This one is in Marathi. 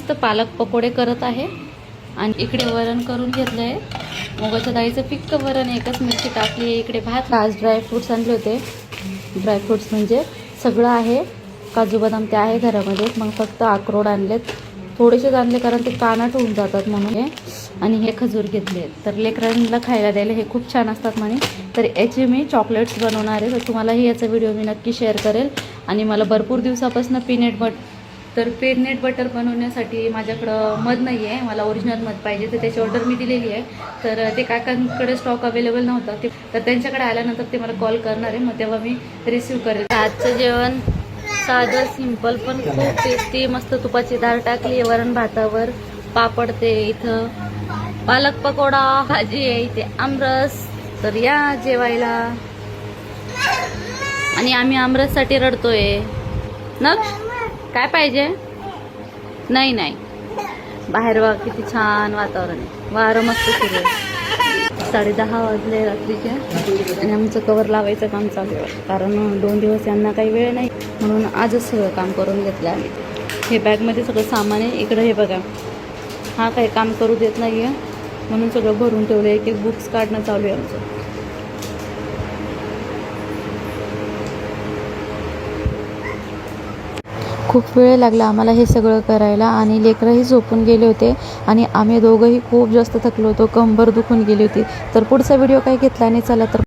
मस्त पालक पकोडे करत आहे आणि इकडे वरण करून घेतलं आहे, मुगाच्या डाळीचं फिक्क वरण, एकच मिरची टाकली आहे. इकडे भात. आज ड्रायफ्रूट्स आणले होते, ड्रायफ्रूट्स म्हणजे सगळं आहे, काजू बदाम ते आहे घरामध्ये, मग फक्त अक्रोड आणलेत, थोडेसेच आणले कारण ते कानाट होऊन जातात म्हणून हे. आणि हे खजूर घेतले, तर लेकरांना खायला द्यायला हे खूप छान असतात म्हणे, तर याचे मी चॉकलेट्स बनवणार आहे. तर तुम्हालाही याचा व्हिडिओ मी नक्की शेअर करेल. आणि मला भरपूर दिवसापासून पीनट बटर बनवण्यासाठी माझ्याकडं मध नाही आहे, मला ओरिजिनल मध पाहिजे, तर त्याची ऑर्डर मी दिलेली आहे. तर ते काकांकडे स्टॉक अवेलेबल नव्हता, तर त्यांच्याकडे आल्यानंतर ते मला कॉल करणार आहे, मग तेव्हा मी रिसीव करेल. आजचं जेवण साधं सिंपल पण खूप टेस्टी, मस्त तुपाची डाळ टाकली वरण भातावर, पापड, ते इथं पालक पकोडा, भाजी आहे, इथे आमरस. तर या जेवायला. आणि आम्ही आमरससाठी रडतोय ना. काय पाहिजे? नाही नाही, बाहेर बघा किती छान वातावरण आहे, वारं मस्त सुरू आहे. 10:30 वाजले रात्रीचे आणि आमचं कवर लावायचं काम चालू आहे, कारण 2 दिवस यांना काही वेळ नाही म्हणून आजच सगळं काम करून घेतलं आम्ही. हे बॅगमध्ये सगळं सामान आहे. इकडं हे बघा, हा काही काम करू देत नाही आहे म्हणून सगळं भरून ठेवलं आहे. एक बुक्स काढणं चालू आहे आमचं. खूप वेळ लागला आम्हाला हे सगळं करायला आणि लेकरंही झोपून गेले होते आणि आम्ही दोघंही खूप जास्त थकलो होतो, कंबर दुखून गेली होती. तर पुढचा व्हिडिओ काही घेतला नाही. चला तर